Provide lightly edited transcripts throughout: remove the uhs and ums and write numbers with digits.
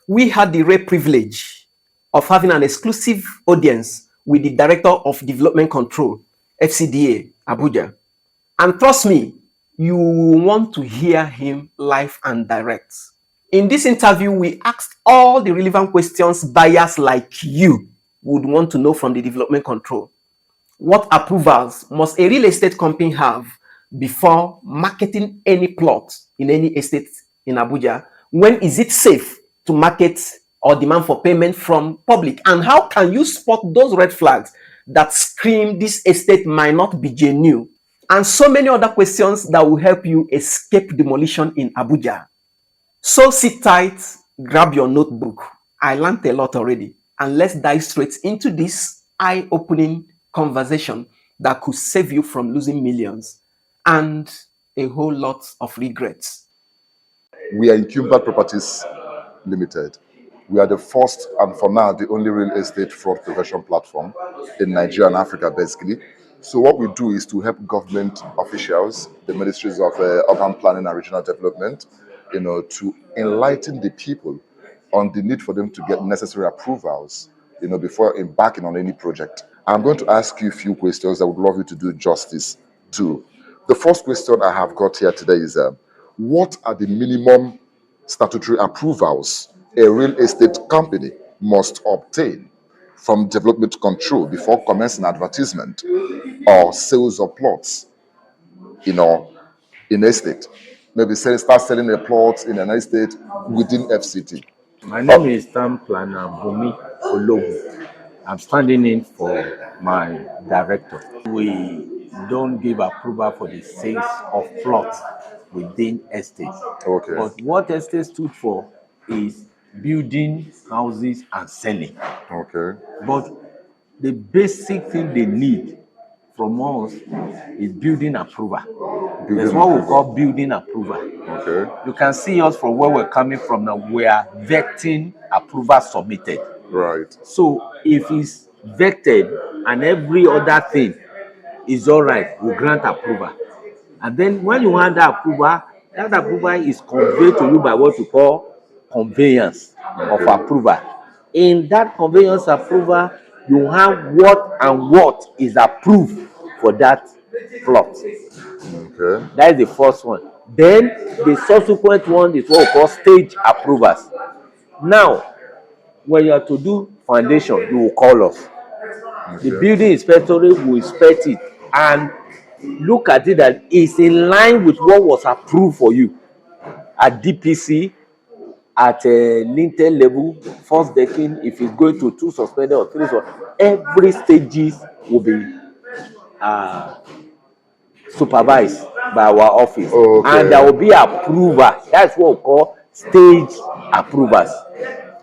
We had the rare privilege of having an exclusive audience with the Director of Development Control, FCDA Abuja. And trust me, you want to hear him live and direct. In this interview, we asked all the relevant questions buyers like you would want to know from the development control. What approvals must a real estate company have before marketing any plot in any estate in Abuja? When is it safe to market or demand for payment from public? And how can you spot those red flags that scream this estate might not be genuine? And so many other questions that will help you escape demolition in Abuja. So sit tight, grab your notebook. I learned a lot already. And let's dive straight into this eye-opening conversation that could save you from losing millions and a whole lot of regrets. We are Encumbered Properties Limited. We are the first and for now the only real estate fraud prevention platform in Nigeria and Africa, basically. So what we do is to help government officials, the ministries of urban planning and regional development, to enlighten the people on the need for them to get necessary approvals, before embarking on any project. I'm going to ask you a few questions. I would love you to do justice to. The first question I have got here today is, what are the minimum statutory approvals a real estate company must obtain from development control before commencing advertisement or sales of plots, in estate? Maybe start selling a plot in an estate within FCT. My name is Town Planner Bumi Ologu. I'm standing in for my director. We don't give approval for the sales of plots within estates. Okay. But what estate stood for is building houses and selling. Okay. But the basic thing they need from us is building approval. There's what we call building approval. Okay. You can see us from where we're coming from now. We are vetting approval submitted. Right. So if it's vetted and every other thing is all right, we grant approval. And then when you want that approval is conveyed to you by what you call conveyance of approval. In that conveyance approval, you have what is approved for that plot. Okay. That is the first one. Then the subsequent one is what we call stage approvals. Now, when you are to do foundation, you will call us. Okay. The building inspector will inspect it and look at it that it's in line with what was approved for you at DPC, at lintel level, first decking. If it's going to 2 suspended or 3, so every stages will be supervised by our office. Okay. And there will be approval. That's what we call stage approvers.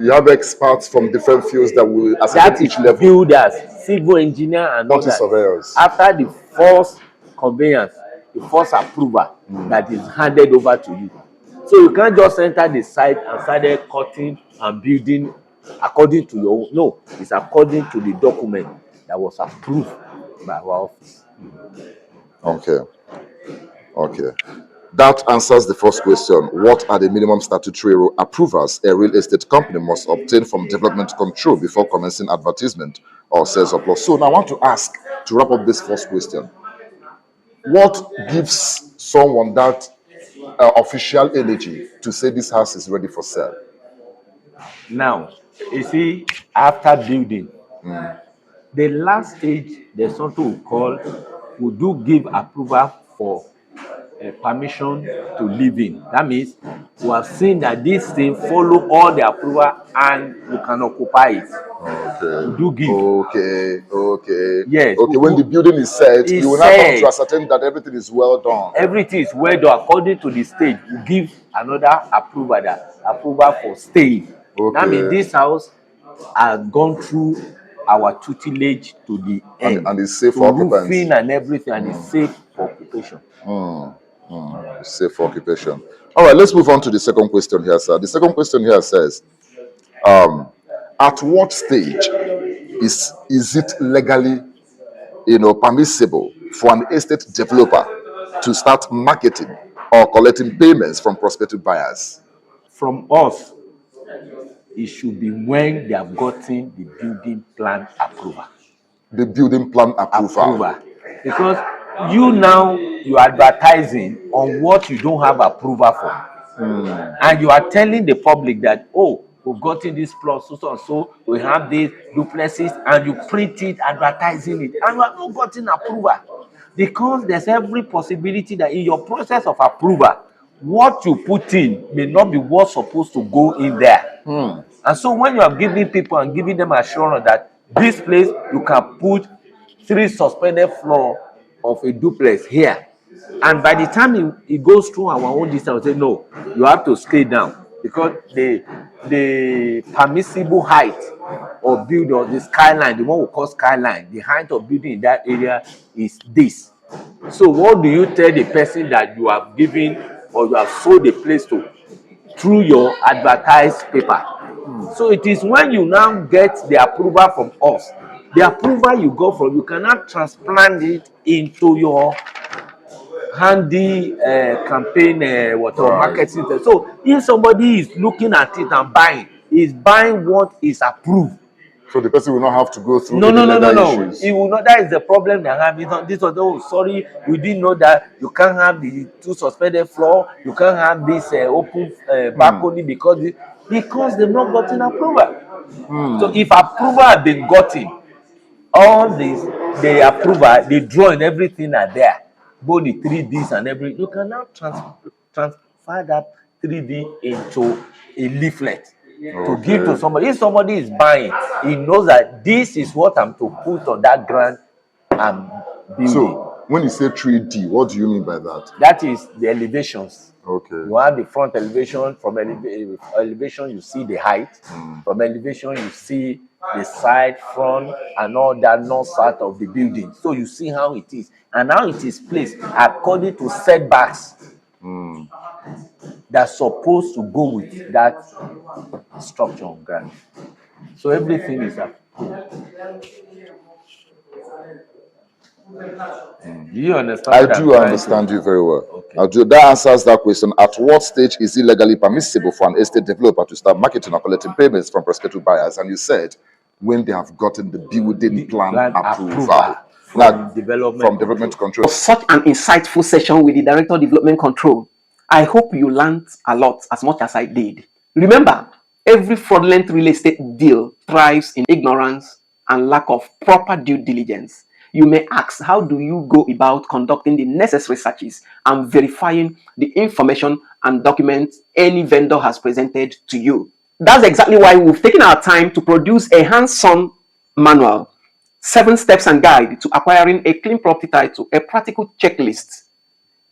You have experts from different fields that will assist at each level. Builders, civil engineer, and quantity surveyors. After the first conveyance, the first approval that is handed over to you. So you can't just enter the site and start cutting and building according to your own. No, it's according to the document that was approved by our office. Okay. Okay. That answers the first question. What are the minimum statutory approvals a real estate company must obtain from development control before commencing advertisement or sales of plots? So now I want to ask, to wrap up this first question, what gives someone that official energy to say this house is ready for sale? Now, you see, after building, the last stage, there's something we call, we do give approval for permission to live in. That means we have seen that this thing follow all the approval and you can occupy it. Okay. We do give. Okay. Yes. Okay. When the building is set, you will not come to ascertain that everything is well done. Everything is well done according to the stage. We give another approval, for staying. Okay. That means this house has gone through our tutelage to the end. And it's safe for occupants. Roofing and everything, and it's safe for occupation. Safe for occupation. All right, let's move on to the second question here, sir. The second question here says, at what stage is it legally, permissible for an estate developer to start marketing or collecting payments from prospective buyers? From us, it should be when they have gotten the building plan approval. The building plan approval. Because you are advertising on what you don't have approval for. And you are telling the public that, oh, we've gotten this plot, so we have these duplexes, and you print it, advertising it, and you have not gotten approval. Because there's every possibility that in your process of approval, what you put in may not be what's supposed to go in there. And so when you are giving people and giving them assurance that this place you can put 3 suspended floor of a duplex here, and by the time it goes through our own distance, we say no, you have to scale down, because the permissible height of building, or the skyline, the one we call skyline, the height of building in that area is this. So what do you tell the person that you have given or you have sold the place to through your advertised paper? So it is when you now get the approval from us, the approval you go from, you cannot transplant it into your handy campaign marketing. So if somebody is looking at it and buying, is buying what is approved. So the person will not have to go through No. issues. He will not. That is the problem they have. This was, oh, sorry, we didn't know that you can't have the 2 suspended floor. You can't have this open balcony because they've not gotten approval. So if approval had been gotten, all this, the approval, the drawing, everything are there, both the 3Ds and everything. You can now transfer that 3D into a leaflet to give to somebody. If somebody is buying, he knows that this is what I'm to put on that ground I'm building. So when you say 3D, what do you mean by that? That is the elevations. Okay. You have the front elevation. From elevation, you see the height. From elevation, you see the side, front, and all that north side of the building. So you see how it is, and how it is placed according to setbacks that's supposed to go with that structure on ground. So everything is up. Do you understand? I do understand you very well. Okay. That answers that question. At what stage is it legally permissible for an estate developer to start marketing or collecting payments from prospective buyers? And you said when they have gotten the building plan approval. From development control. Such an insightful session with the Director of Development Control. I hope you learned a lot, as much as I did. Remember, every fraudulent real estate deal thrives in ignorance and lack of proper due diligence. You may ask, how do you go about conducting the necessary searches and verifying the information and documents any vendor has presented to you? That's exactly why we've taken our time to produce a hands-on manual, 7 steps and guide to acquiring a clean property title, a practical checklist.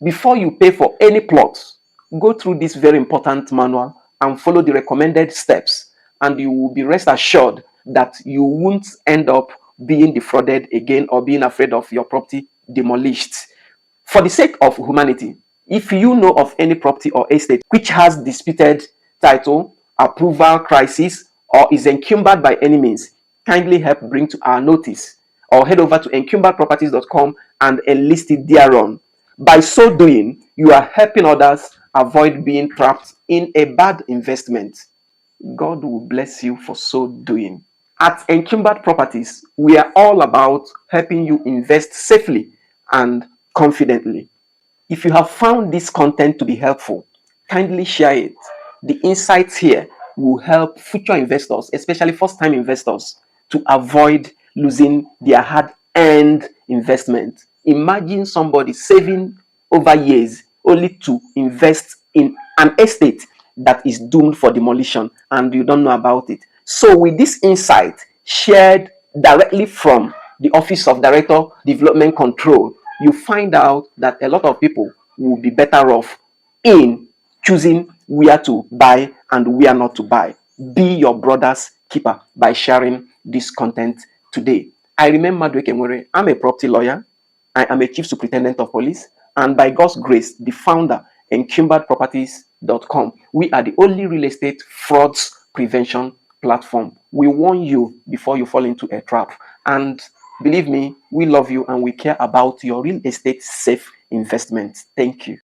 Before you pay for any plot, go through this very important manual and follow the recommended steps, and you will be rest assured that you won't end up being defrauded again or being afraid of your property demolished. For the sake of humanity, if you know of any property or estate which has disputed title, approval crisis, or is encumbered by any means, kindly help bring to our notice, or head over to encumberedproperties.com and enlist it thereon. By so doing, you are helping others avoid being trapped in a bad investment. God will bless you for so doing. At Encumbered Properties, we are all about helping you invest safely and confidently. If you have found this content to be helpful, kindly share it. The insights here will help future investors, especially first-time investors, to avoid losing their hard-earned investment. Imagine somebody saving over years only to invest in an estate that is doomed for demolition and you don't know about it. So with this insight shared directly from the Office of Director Development Control, you find out that a lot of people will be better off in choosing where to buy and where not to buy. Be your brother's keeper by sharing this content today. I remain Madueke Nwere. I'm a property lawyer. I am a chief superintendent of police, and by God's grace, the founder, Encumberedproperties.com. We are the only real estate frauds prevention platform. We warn you before you fall into a trap. And believe me, we love you and we care about your real estate safe investment. Thank you.